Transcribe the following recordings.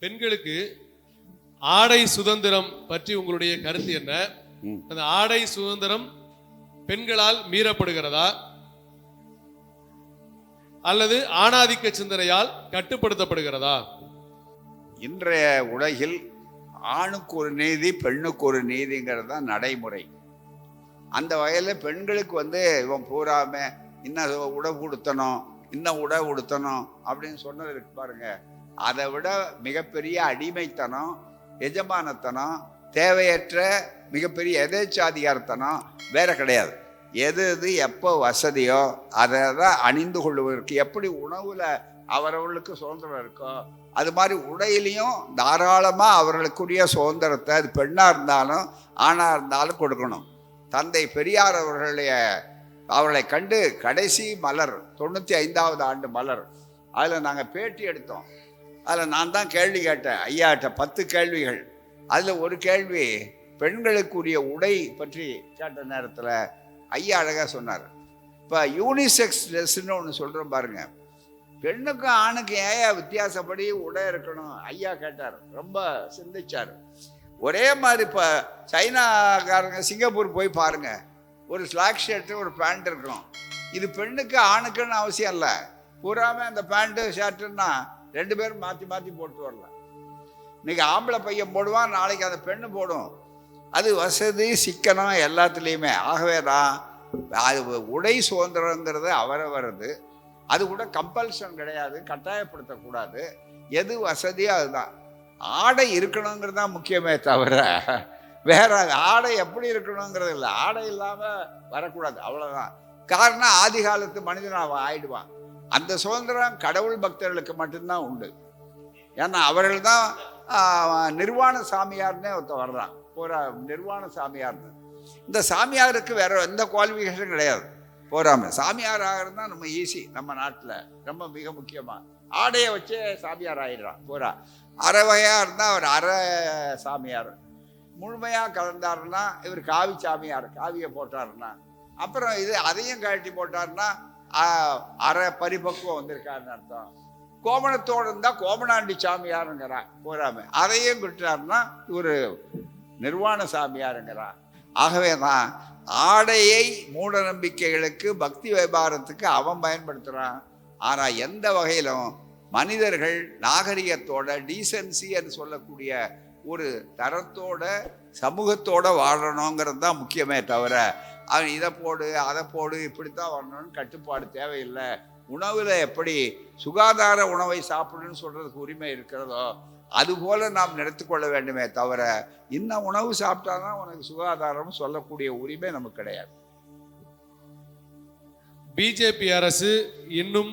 பெண்களுக்கு ஆடை சுதந்திரம் பற்றி உங்களுடைய கருத்து என்ன? அந்த ஆடை சுதந்திரம் பெண்களால் மீறப்படுகிறதா அல்லது ஆணாதிக்க சிந்தனையால் கட்டுப்படுத்தப்படுகிறதா? இன்றைய உலகில் ஆணுக்கு ஒரு நீதி, பெண்ணுக்கு ஒரு நீதிங்கிறது தான் நடைமுறை. அந்த வகையில் பெண்களுக்கு இவன் பூராம இன்னும் உடை உடுத்தணும், இன்னும் உடை உடுத்தணும் அப்படின்னு சொன்னது இருக்கு பாருங்க. அதை விட மிகப்பெரிய அடிமைத்தனம், எஜமானத்தனம், தேவையற்ற மிகப்பெரிய எதேச்சாதிகாரத்தனம் வேற கிடையாது. எது எது எப்போ வசதியோ அதை தான் அணிந்து கொள்வதற்கு, எப்படி உணவுல அவரவர்களுக்கு சுதந்திரம் இருக்கோ அது மாதிரி உடையிலையும் தாராளமாக அவர்களுக்குரிய சுதந்திரத்தை அது பெண்ணாக இருந்தாலும் ஆணாக இருந்தாலும் கொடுக்கணும். தந்தை பெரியார் அவர்களை கண்டு கடைசி மலர் 95வது ஆண்டு மலர், அதில் நாங்கள் பேட்டி எடுத்தோம். அதில் நான் தான் கேள்வி கேட்டேன் ஐயாட்ட, 10 கேள்விகள். அதில் ஒரு கேள்வி பெண்களுக்குரிய உடை பற்றி கேட்ட நேரத்தில் ஐயா அழகாக சொன்னார். இப்போ யூனிசெக்ஸ் ட்ரெஸ்ன்னு ஒன்று சொல்கிறோம் பாருங்க, பெண்ணுக்கும் ஆணுக்கும் ஏன் வித்தியாசப்படி உடை இருக்கணும் ஐயா கேட்டார். ரொம்ப சிந்திச்சார். ஒரே மாதிரி இப்போ சைனாக்காரங்க சிங்கப்பூர் போய் பாருங்க, ஒரு ஸ்லாக் ஷர்ட்டு ஒரு பேண்ட் இருக்கணும். இது பெண்ணுக்கு ஆணுக்குன்னு அவசியம் இல்லை. பூராமே அந்த பேண்ட்டு ஷர்ட்டுன்னா 2 பேரும் மாற்றி மாற்றி போட்டு வரலாம். இன்னைக்கு ஆம்பளை பையன் போடுவான், நாளைக்கு அந்த பெண்ணு போடும். அது வசதி சிக்கனம் எல்லாத்துலேயுமே. ஆகவே தான் அது உடை சுதந்திரங்கிறது அவரவரது. அது கூட கம்பல்ஷன் கிடையாது, கட்டாயப்படுத்தக்கூடாது. எது வசதியோ அதுதான். ஆடை இருக்கணுங்கிறது தான் முக்கியமே தவிர வேற ஆடை எப்படி இருக்கணுங்கிறது இல்லை. ஆடை இல்லாமல் வரக்கூடாது, அவ்வளோதான். காரணம் ஆதி காலத்து மனிதன் அவன் ஆயிடுவான். அந்த சுதந்திரம் கடவுள் பக்தர்களுக்கு மட்டும்தான் உண்டு. ஏன்னா அவர்கள் தான் நிர்வாண சாமியார்னே ஒருத்த வர்றான். நிர்வாண சாமியார்னு. இந்த சாமியாருக்கு வேற எந்த குவாலிஃபிகேஷன் கிடையாது. போறாம சாமியார் ஆகிறது தான் நம்ம ஈஸி. நம்ம நாட்டில் ரொம்ப மிக முக்கியமாக ஆடையை வச்சே சாமியார் ஆயிடுறான். போறா அரை வகையாக இருந்தால் அவர் அரை சாமியார், முழுமையாக கலந்தாருன்னா இவர் காவி சாமியார், காவியை போட்டாருன்னா. அப்புறம் அதையும் கழட்டி போட்டாருன்னா அரை பரிபக்குவம் வந்திருக்காருன்னு அர்த்தம். கோமணத்தோடு இருந்தால் கோமணாண்டி சாமியாருங்கிறான். போறாம அதையும் விட்டாருன்னா இவர் நிர்வாண சாமியாருங்கிறான். ஆகவே தான் ஆடையை மூட நம்பிக்கைகளுக்கு, பக்தி வியாபாரத்துக்கு அவன் பயன்படுத்துகிறான். ஆனால் எந்த வகையிலும் மனிதர்கள் நாகரிகத்தோட, டீசன்சின்னு சொல்லக்கூடிய ஒரு தரத்தோட, சமூகத்தோட வாழணுங்கிறது தான் முக்கியமே தவிர அவன் இதை போடு அதை போடு இப்படித்தான் வரணும்னு கட்டுப்பாடு தேவையில்லை. உணவில் எப்படி சுகாதார உணவை சாப்பிடுன்னு சொல்றதுக்கு உரிமை இருக்கிறதோ அதுபோல நாம் நினைத்துக்கொள்ள வேண்டுமே தவிர இன்னும் உணவு சாப்பிட்டாதான் உனக்கு சுகாதாரம் சொல்லக்கூடிய உரிமை நமக்கு கிடையாது. பிஜேபி அரசு இன்னும்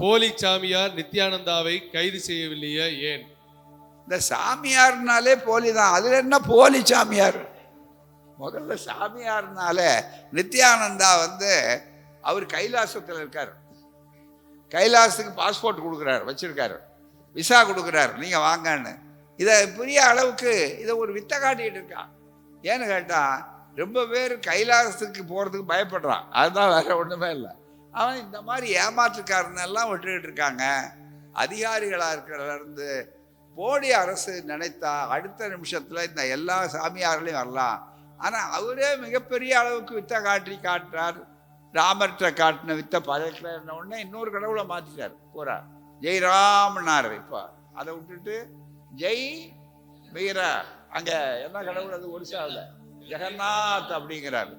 போலி சாமியார் நித்யானந்தாவை கைது செய்யவில்லையே, ஏன்? இந்த சாமியார்னாலே போலி தான். அதுல என்ன போலி சாமியார்? முதல்ல சாமியார்னாலே நித்யானந்தா அவர் கைலாசத்தில் இருக்கார். கைலாசத்துக்கு பாஸ்போர்ட் கொடுக்குறாரு, வச்சிருக்காரு, விசா கொடுக்குறாரு, நீங்க வாங்கன்னு. இதை பெரிய அளவுக்கு இதை ஒரு வித்தை காட்டிட்டு இருக்கான். ஏன்னு கேட்டா ரொம்ப பேர் கைலாசத்துக்கு போறதுக்கு பயப்படுறான். அதுதான், வேற ஒண்ணுமே இல்லை. அவன் இந்த மாதிரி ஏமாற்றுக்காரனெல்லாம் விட்டுக்கிட்டு இருக்காங்க. அதிகாரிகளாக இருக்கிறதுல இருந்து மோடி அரசு நினைத்தா அடுத்த நிமிஷத்துல இந்த எல்லா சாமியார்களையும் வரலாம். ஆனா அவரே மிகப்பெரிய அளவுக்கு வித்தை காட்டுறார். ராமர்கிட்ட காட்டின வித்தை பதக்கல உடனே இன்னொரு கடவுளை மாத்திட்டார். போறா ஜெய்ராம்னார். இப்போ அதை விட்டுட்டு ஜெய் வீரா, அங்க என்ன கடவுள் அது ஒரிசாவில் ஜெகநாத் அப்படிங்கிறாரு.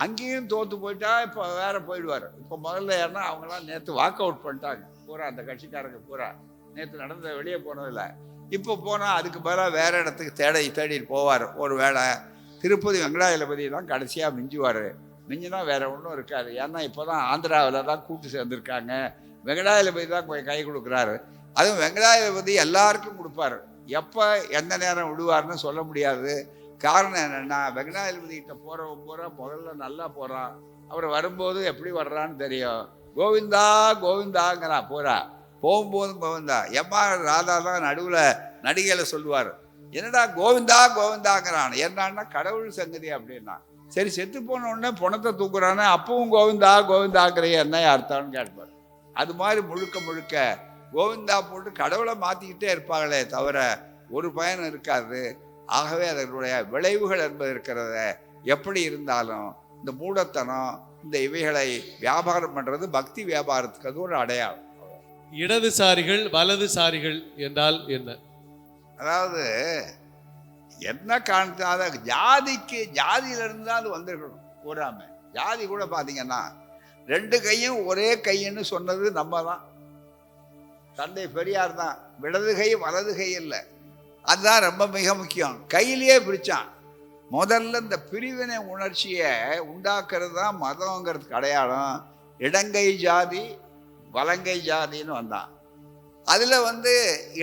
அங்கேயும் தோத்து போயிட்டா இப்போ வேற போயிடுவார். இப்போ முதல்ல ஏன்னா அவங்களாம் நேற்று வாக் அவுட் பண்ணிட்டாங்க. பூரா அந்த கட்சிக்காரங்க பூரா நேற்று நடந்த வெளியே போனதில்லை. இப்போ போனால் அதுக்கு பதிலாக வேற இடத்துக்கு தேடிட்டு போவார். ஒரு வேளை திருப்பதி வெங்கடாஜலபதி தான் கடைசியாக மிஞ்சுவார். மிஞ்சினா வேற ஒன்றும் இருக்காது. ஏன்னா இப்போ தான் ஆந்திராவில் தான் கூட்டு சேர்ந்துருக்காங்க. வெங்கடாஜலபதி தான் கை கொடுக்குறாரு. அதுவும் வெங்கடாஜலபதி எல்லாருக்கும் கொடுப்பாரு. எப்போ எந்த நேரம் விடுவார்னு சொல்ல முடியாது. காரணம் என்னென்னா வெங்கடாஜலபதிகிட்ட போகிறவன் பூரா முதல்ல நல்லா போகிறான். அப்புறம் வரும்போது எப்படி வர்றான்னு தெரியும். கோவிந்தா கோவிந்தாங்கிறான். போகிறா போகும்போதும் கோவிந்தா. எம்மா ராதா தான் நடுவில் நடிகையில் சொல்லுவார், என்னடா கோவிந்தா கோவிந்தாங்கிறான். என்னன்னா கடவுள் சங்கதி அப்படின்னா. சரி, செத்து போன உடனே பணத்தை தூக்குறானே அப்பவும் கோவிந்தா கோவிந்தாங்கிற என்ன அர்த்தம்னு கேட்பார். அது மாதிரி முழுக்க முழுக்க கோவிந்தா போட்டு கடவுளை மாற்றிக்கிட்டே இருப்பாங்களே தவிர ஒரு பயனும் இருக்காது. ஆகவே அதனுடைய விளைவுகள் என்பது இருக்கிறத எப்படி இருந்தாலும் இந்த மூடத்தனம் இந்த இவைகளை வியாபாரம் பண்ணுறது பக்தி வியாபாரத்துக்கு அது ஒரு அடையாளம். இடதுசாரிகள் வலதுசாரிகள் என்றால் என்ன? அதாவது என்ன காரணத்தினால ஜாதியிலிருந்து தான் அது வந்திருக்கணும். கூறாம ஜாதி கூட பார்த்தீங்கன்னா 2 கையும் ஒரே கைன்னு சொன்னது நம்ம தான். தந்தை பெரியார் தான். இடது கை வலது கை இல்லை, அதுதான் ரொம்ப மிக முக்கியம். கையிலேயே பிரிச்சான். முதல்ல இந்த பிரிவினை உணர்ச்சியை உண்டாக்குறது தான் மதங்கிறதுக்கு அடையாளம். இடங்கை ஜாதி வலங்கை ஜாதின்னு வந்தான். அதில்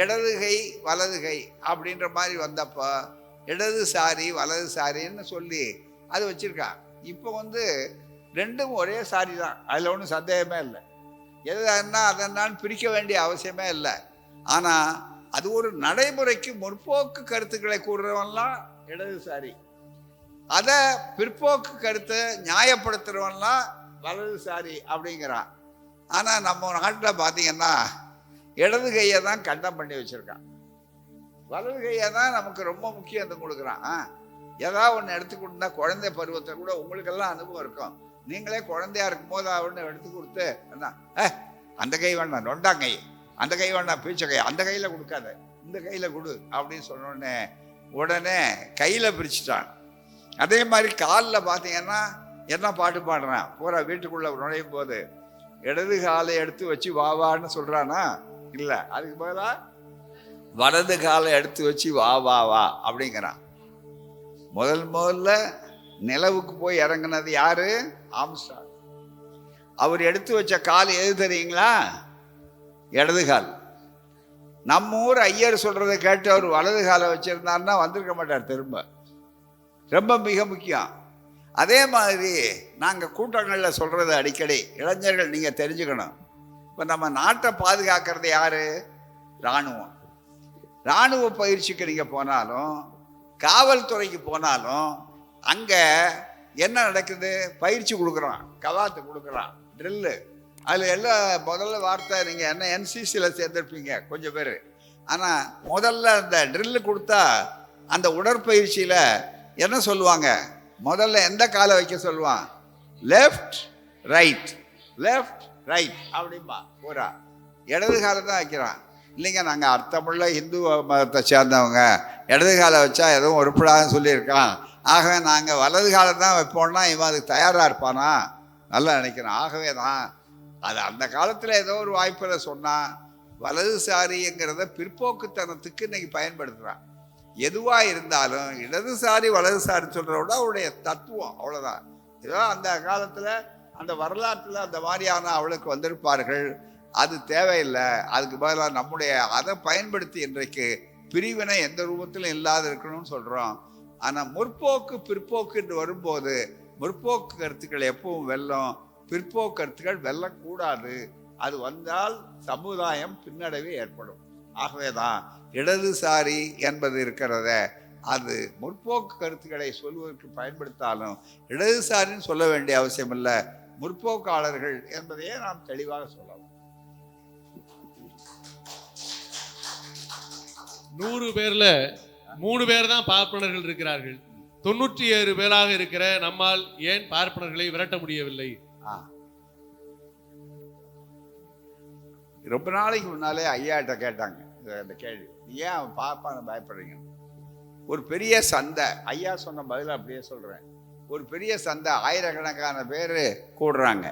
இடது கை வலது கை அப்படின்ற மாதிரி வந்தப்போ இடதுசாரி வலதுசாரின்னு சொல்லி அது வச்சிருக்கான். இப்போ ரெண்டும் ஒரே சாரி தான், அதில் ஒன்றும் சந்தேகமே இல்லை. எதுனா அதென்னான்னு பிரிக்க வேண்டிய அவசியமே இல்லை. ஆனால் அது ஒரு நடைமுறைக்கு முற்போக்கு கருத்துக்களை கூறுறவன்லாம் இடதுசாரி, அதை பிற்போக்கு கருத்தை நியாயப்படுத்துறவன்லாம் வலதுசாரி அப்படிங்கிறான். ஆனால் நம்ம நாட்டில் பார்த்தீங்கன்னா இடது கையை தான் கண்டம் பண்ணி வச்சுருக்கான், வலது கையை தான் நமக்கு ரொம்ப முக்கியத்துவம் கொடுக்குறான். ஏதாவது ஒன்று எடுத்து கொடுத்தா குழந்தை பருவத்தை கூட உங்களுக்கெல்லாம் அனுபவம் இருக்கும். நீங்களே குழந்தையா இருக்கும்போது அவனு எடுத்து கொடுத்து என்ன அந்த கை வேண்டாம் நொண்டாங்கை, அந்த கை வேண்டாம் பீச்ச கை, அந்த கையில் கொடுக்காத இந்த கையில் கொடு அப்படின்னு சொன்னோடனே உடனே கையில் பிரிச்சுட்டான். அதே மாதிரி காலில் பார்த்தீங்கன்னா என்ன பாட்டு பாடுறான், பூரா வீட்டுக்குள்ளே நுழையும் போது இடது காலை எடுத்து வச்சு வாவான்னு சொல்கிறானா? இல்லை, அதுக்கு பதிலாக வலது காலை எடுத்து வச்சு வா வா வா அப்படிங்கிறான். முதல்ல நிலவுக்கு போய் இறங்கினது யாரு? ஆம்ஸ்ட்ராங். அவர் எடுத்து வச்ச கால் எது தெரியுங்களா? இடது கால். நம்ம ஊர் ஐயர் சொல்றதை கேட்டு அவர் வலது காலை வச்சிருந்தாருன்னா வந்திருக்க மாட்டார் திரும்ப. ரொம்ப மிக முக்கியம். அதே மாதிரி நாங்கள் கூட்டங்களில் சொல்றது அடிக்கடி இளைஞர்கள் நீங்கள் தெரிஞ்சுக்கணும். இப்போ நம்ம நாட்டை பாதுகாக்கிறது யாரு? இராணுவம். இராணுவ பயிற்சிக்கு நீங்கள் போனாலும் காவல்துறைக்கு போனாலும் அங்கே என்ன நடக்குது? பயிற்சி கொடுக்குறான், கவாத்து கொடுக்குறான், ட்ரில்லு. அதில் எல்லாம் முதல்ல வார்த்தை நீங்கள் என்ன என்சிசியில் சேர்ந்துருப்பீங்க கொஞ்சம் பேர். ஆனால் முதல்ல அந்த ட்ரில்லு கொடுத்தா அந்த உடற்பயிற்சியில் என்ன சொல்லுவாங்க? முதல்ல எந்த காலை வைக்க சொல்லுவான்? லெஃப்ட் ரைட் லெஃப்ட் ரைட் அப்படிம்பா. பூரா இடது காலை தான் வைக்கிறான். இல்லைங்க, நாங்கள் அர்த்தமுள்ள இந்து மதத்தை சேர்ந்தவங்க, இடது காலை வச்சா எதுவும் உருப்படாதுன்னு சொல்லியிருக்கான், ஆகவே நாங்கள் வலது காலை தான் வைப்போம்னா இவன் அதுக்கு தயாராக இருப்பானா? நல்லா நினைக்கிறேன். ஆகவே தான் அது அந்த காலத்தில் ஏதோ ஒரு வாய்ப்பில் சொன்னால் வலதுசாரிங்கிறத பிற்போக்குத்தனத்துக்கு இன்னைக்கு பயன்படுத்துகிறான். எதுவாக இருந்தாலும் இடதுசாரி வலதுசாரி சொல்கிறத விட அவருடைய தத்துவம் அவ்வளோதான். ஏதோ அந்த காலத்தில் அந்த வரலாற்றில் அந்த மாதிரியான அவளுக்கு வந்திருப்பார்கள், அது தேவையில்லை. அதுக்கு பதிலாக நம்முடைய அதை பயன்படுத்தி இன்றைக்கு பிரிவினை எந்த ரூபத்திலும் இல்லாத இருக்கணும்னு சொல்கிறோம். ஆனால் முற்போக்கு பிற்போக்கு என்று வரும்போது முற்போக்கு கருத்துக்கள் எப்பவும் வெல்லும், பிற்போக்கு கருத்துக்கள் வெல்லக்கூடாது. அது வந்தால் சமுதாயம் பின்னடைவு ஏற்படும். ஆகவே தான் இடதுசாரி என்பது இருக்கிறத அது முற்போக்கு கருத்துக்களை சொல்வதற்கு பயன்படுத்தாலும் இடதுசாரின்னு சொல்ல வேண்டிய அவசியம் இல்லை, முற்போக்காளர்கள் என்பதையே நாம் தெளிவாக சொல்லலாம். 100 பேர்ல 3 பேர் தான் பார்ப்பனர்கள் இருக்கிறார்கள். 97 பேராக இருக்கிற நம்மால் ஏன் பார்ப்பனர்களை விரட்ட முடியவில்லை? ரொம்ப நாளைக்கு முன்னாலே ஐயாட்ட கேட்டாங்க இந்த கேள்வி, ஏன் அவன் பார்ப்பான பயப்படுறீங்க? ஒரு பெரிய சந்தை, ஐயா சொன்ன பதில் அப்படியே சொல்றேன். ஒரு பெரிய சந்தை, ஆயிரக்கணக்கான பேர் கூடுறாங்க.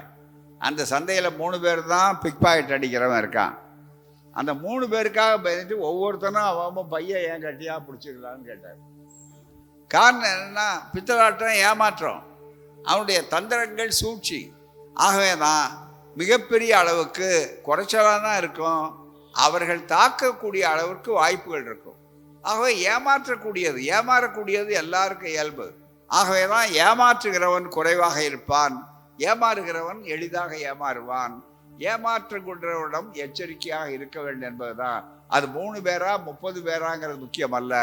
அந்த சந்தையில் 3 பேர் தான் பிக் பாக்கெட் அடிக்கிறவன் இருக்கான். அந்த 3 பேருக்காக பயந்துட்டு ஒவ்வொருத்தனும் அவன் பையன் ஏன் கட்டியா பிடிச்சிக்கலான்னு கேட்டார். காரணம் என்னன்னா பித்தலாட்டம், ஏமாற்றம், அவனுடைய தந்திரங்கள், சூழ்ச்சி. ஆகவே தான் மிகப்பெரிய அளவுக்கு குறைச்சலாக தான் இருக்கும், அவர்கள் தாக்கக்கூடிய அளவுக்கு வாய்ப்புகள் இருக்கும். ஆகவே ஏமாறக்கூடியது எல்லாருக்கும் இயல்பு. ஆகவே தான் ஏமாற்றுகிறவன் குறைவாக இருப்பான், ஏமாறுகிறவன் எளிதாக ஏமாறுவான். ஏமாற்றுகின்றவரிடம் எச்சரிக்கையாக இருக்க வேண்டும் என்பதுதான். அது 3 பேரா 30 பேராங்கிறது முக்கியம் அல்ல,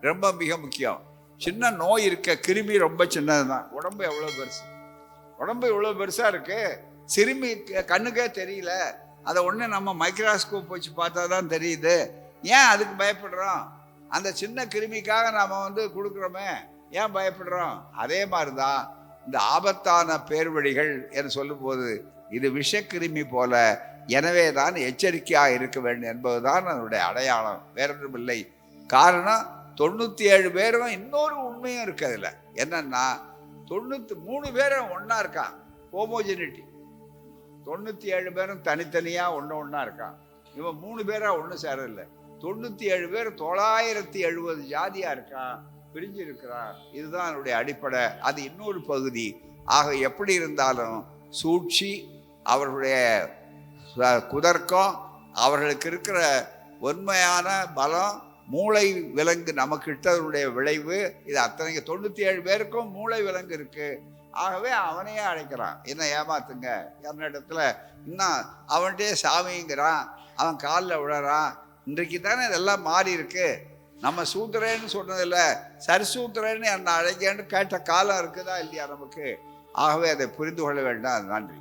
ரொம்ப மிக முக்கியம். சின்ன நோய் இருக்க, கிருமி ரொம்ப சின்னது தான், உடம்பு எவ்வளோ பெருசு, உடம்பு இவ்வளோ பெருசாக இருக்கு, சிறுமி கண்ணுக்கே தெரியல, அதை ஒன்று நம்ம மைக்ரோஸ்கோப் வச்சு பார்த்தா தான் தெரியுது. ஏன் அதுக்கு பயப்படுறோம்? அந்த சின்ன கிருமிக்காக நாம் கொடுக்குறோமே, ஏன் பயப்படுறோம்? அதே மாதிரி தான் இந்த ஆபத்தான பேர்வழிகள் என்று சொல்லும்போது இது விஷக்கிருமி போல, எனவே தான் எச்சரிக்கையாக இருக்க வேண்டும் என்பதுதான் அதனுடைய அடையாளம், வேறொன்றும் இல்லை. காரணம் 97 பேரும் இன்னொரு உண்மையும் இருக்கு. அதில் என்னன்னா 93 பேரும் ஒன்றா இருக்கான், ஹோமோஜெனிட்டி. 97 பேரும் தனித்தனியாக ஒன்றா இருக்கான். இவன் 3 பேரா ஒன்று சேரல. 97 பேர் 970 ஜாதியாக இருக்கான், பிரிஞ்சு இருக்கிறான். இதுதான் என்னுடைய அடிப்படை. அது இன்னொரு பகுதி. ஆக எப்படி இருந்தாலும் சூழ்ச்சி, அவர்களுடைய குதர்க்கம், அவர்களுக்கு இருக்கிற உண்மையான பலம், மூளை விலங்கு நமக்கு இட்டதனுடைய விளைவு, இது அத்தனைக்கு 97 பேருக்கும் மூளை விலங்கு இருக்கு. ஆகவே அவனையே அழைக்கிறான், என்ன ஏமாத்துங்க இடத்துல, இன்னும் அவன்கிட்டே சாமிங்கிறான், அவன் காலில் விழறான். இன்றைக்கு தானே இதெல்லாம் மாறி இருக்கு. நம்ம சூத்திரன்னு சொன்னதில்ல, சரிசூத்திரன்னு என்ன அழைக்கன்னு கேட்ட காலம் இருக்குதா இல்லையா நமக்கு? ஆகவே அதை புரிந்து கொள்ள வேண்டாம். நன்றி.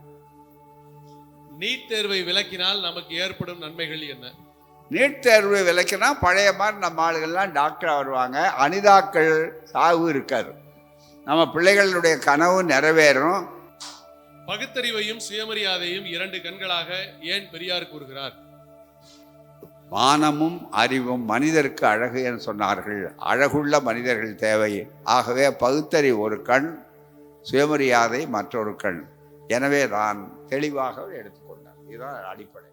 நீட் தேர்வை விலக்கினால் நமக்கு ஏற்படும் நன்மைகள் என்ன? நீட் தேர்வை விலக்கினா பழைய மாதிரி நம்ம ஆளுகள்லாம் டாக்டராக வருவாங்க, அனிதாக்கள் சாவு இருக்காது, நம்ம பிள்ளைகளுடைய கனவு நிறைவேறும். பகுத்தறிவையும் சுயமரியாதையும் 2 கண்களாக ஏன் பெரியார் கூறுகிறார்? மானமும் அறிவும் மனிதருக்கு அழகு என்று சொன்னார்கள். அழகுள்ள மனிதர்கள் தேவை. ஆகவே பகுத்தறிவு ஒரு கண், சுயமரியாதை மற்றொரு கண். எனவே தான் தெளிவாக எடுத்துக்கொண்டார். இதுதான் அடிப்படை.